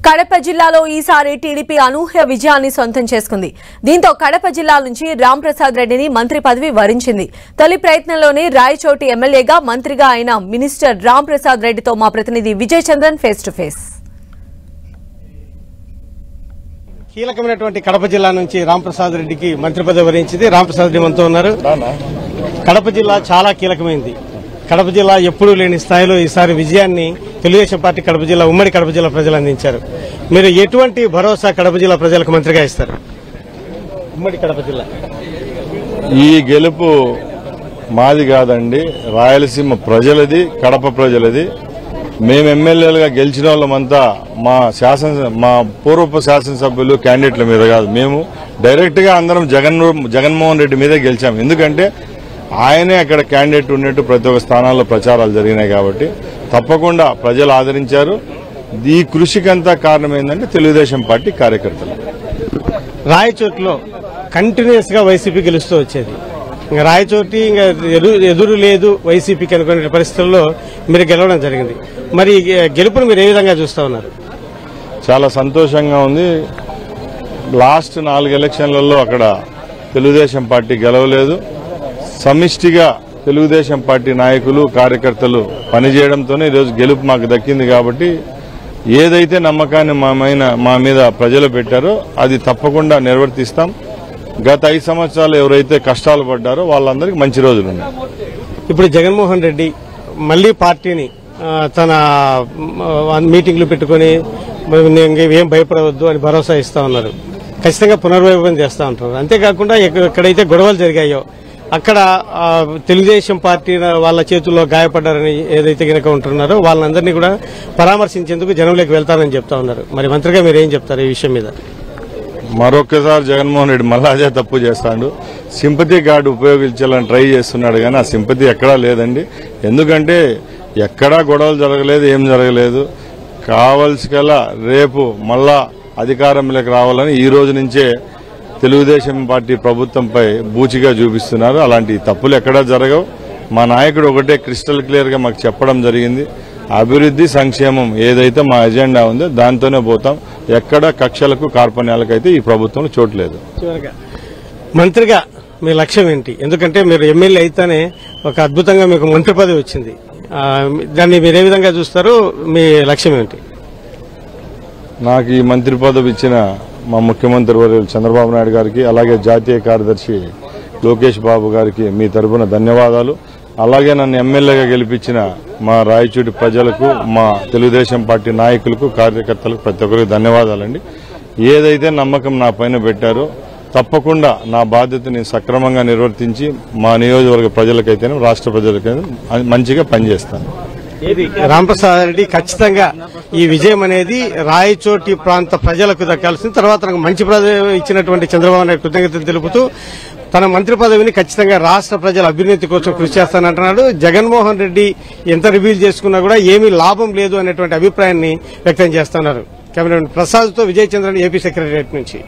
కడప జిల్లాలో ఈసారి టీడీపీ అనూహ్య విజయాన్ని సొంతం చేసుకుంది. దీంతో కడప జిల్లా నుంచి రాంప్రసాద్ రెడ్డిని మంత్రి పదవి వరించింది. తొలి ప్రయత్నంలోనే రాయచోటి ఎమ్మెల్యేగా మంత్రిగా అయిన మినిస్టర్ రాంప్రసాద్ రెడ్డితో మా ప్రతినిధి Vijay Chandran face to face. కీలకమైనటువంటి కడప జిల్లా నుంచి రాంప్రసాద్ రెడ్డికి మంత్రి పదవి వరించింది. రాంప్రసాద్ రెడ్డి మనతో ఉన్నారు. కడప జిల్లా చాలా కీలకమైంది. కడప జిల్లా ఎప్పుడూ లేని స్థాయిలో ఈసారి విజయాన్ని తెలుగుదేశం పార్టీ కడప జిల్లా ఉమ్మడి కడప జిల్లా ప్రజలు అందించారు. మీరు ఎటువంటి భరోసా కడప జిల్లా ప్రజలకు మంత్రిగా ఇస్తారు? ఉమ్మడి కడప జిల్లా ఈ గెలుపు మాది కాదండి, రాయలసీమ ప్రజలది, కడప ప్రజలది. మేము ఎమ్మెల్యేలుగా గెలిచిన వాళ్ళమంతా మా పూర్వపు శాసనసభ్యులు క్యాండిడేట్ల మీద కాదు, మేము డైరెక్ట్ గా అందరం జగన్మోహన్ రెడ్డి మీదే గెలిచాం. ఎందుకంటే ఆయనే అక్కడ క్యాండిడేట్ ఉన్నట్టు ప్రతి ఒక్క స్థానాల్లో ప్రచారాలు జరిగినాయి కాబట్టి తప్పకుండా ప్రజలు ఆదరించారు. ఈ కృషికంతా కారణం ఏంటంటే తెలుగుదేశం పార్టీ కార్యకర్తలు. రాయచోటిలో కంటిన్యూస్ గా వైసీపీ గెలుస్తూ వచ్చేది. ఇంకా రాయచోటి ఇంకా ఎదురు లేదు వైసీపీకి అనుకునే పరిస్థితుల్లో మీరు గెలవడం జరిగింది. మరి గెలుపును మీరు ఏ విధంగా చూస్తా ఉన్నారు? చాలా సంతోషంగా ఉంది. లాస్ట్ 4 ఎలక్షన్లలో అక్కడ తెలుగుదేశం పార్టీ గెలవలేదు. సమిష్టిగా తెలుగుదేశం పార్టీ నాయకులు, కార్యకర్తలు పనిచేయడంతోనే ఈరోజు గెలుపు మాకు దక్కింది. కాబట్టి ఏదైతే నమ్మకాన్ని మా మీద ప్రజలు పెట్టారో అది తప్పకుండా నిర్వర్తిస్తాం. గత 5 సంవత్సరాలు ఎవరైతే కష్టాలు పడ్డారో వాళ్ళందరికీ మంచి రోజులు ఉన్నాయి. ఇప్పుడు జగన్మోహన్ రెడ్డి మళ్లీ పార్టీని తన మీటింగ్లు పెట్టుకుని ఏం భయపడవద్దు అని భరోసా ఇస్తా ఉన్నారు. ఖచ్చితంగా పునర్వైభవం చేస్తా ఉంటారు. అంతేకాకుండా ఎక్కడైతే గొడవలు జరిగాయో అక్కడ తెలుగుదేశం పార్టీ వాళ్ళ చేతుల్లో గాయపడ్డారని ఏదైతే గనక ఉంటున్నారో వాళ్ళందరినీ కూడా పరామర్శించేందుకు జనంలోకి వెళ్తారని చెప్తా ఉన్నారు. మరి మంత్రిగా మీరు ఏం చెప్తారు ఈ విషయం మీద? మరొకసారి జగన్మోహన్ రెడ్డి మళ్ళా అదే తప్పు చేస్తాడు. సింపతి కార్డు ఉపయోగించాలని ట్రై చేస్తున్నాడు కానీ ఆ సింపతి ఎక్కడా లేదండి. ఎందుకంటే ఎక్కడా గొడవలు జరగలేదు, ఏం జరగలేదు. కావలసికల్లా రేపు మళ్ళా అధికారంలోకి రావాలని ఈ రోజు నుంచే తెలుగుదేశం పార్టీ ప్రభుత్వంపై బూచిగా చూపిస్తున్నారు. అలాంటి తప్పులు ఎక్కడా జరగవు. మా నాయకుడు ఒకటే క్రిస్టల్ క్లియర్ గా మాకు చెప్పడం జరిగింది. అభివృద్ధి, సంక్షేమం ఏదైతే మా ఎజెండా ఉందో దాంతోనే పోతాం. ఎక్కడ కక్షలకు, కార్పణ్యాలకు అయితే ఈ ప్రభుత్వంలో చోటు లేదు. మంత్రిగా మీ లక్ష్యం ఏంటి? ఎందుకంటే మీరు ఎమ్మెల్యే అయితేనే ఒక అద్భుతంగా మీకు మంత్రి పదవి వచ్చింది. దాన్ని మీరు ఏ విధంగా చూస్తారు? మీ లక్ష్యం ఏంటి? నాకు ఈ మంత్రి పదవి ఇచ్చిన మా ముఖ్యమంత్రి వర్యులు చంద్రబాబు నాయుడు గారికి, అలాగే జాతీయ కార్యదర్శి లోకేష్ బాబు గారికి మీ తరఫున ధన్యవాదాలు. అలాగే నన్ను ఎమ్మెల్యేగా గెలిపించిన మా రాయచోటి ప్రజలకు, మా తెలుగుదేశం పార్టీ నాయకులకు, కార్యకర్తలకు ప్రతి ఒక్కరికి ధన్యవాదాలండి. ఏదైతే నమ్మకం నా పైన పెట్టారో తప్పకుండా నా బాధ్యతని సక్రమంగా నిర్వర్తించి మా నియోజకవర్గ ప్రజలకైతేనే, రాష్ట్ర ప్రజలకైతే మంచిగా పనిచేస్తాను. రాంప్రసాద్ రెడ్డి ఖచ్చితంగా ఈ విజయం అనేది రాయచోటి ప్రాంత ప్రజలకు దక్కాల్సింది. తర్వాత నాకు మంచి పదవి ఇచ్చినటువంటి చంద్రబాబు నాయుడు కృతజ్ఞతలు తెలుపుతూ తన మంత్రి పదవిని ఖచ్చితంగా రాష్ట్ర ప్రజల అభ్యున్నతి కోసం కృషి చేస్తానంటున్నాడు. జగన్మోహన్ రెడ్డి ఎంత రివీల్ చేసుకున్నా కూడా ఏమీ లాభం లేదు అనేటువంటి అభిప్రాయాన్ని వ్యక్తం చేస్తున్నారు. కెమెరామెన్ ప్రసాద్ తో విజయ్ చంద్రన్, ఏపీ సెక్రటరియట్ నుంచి.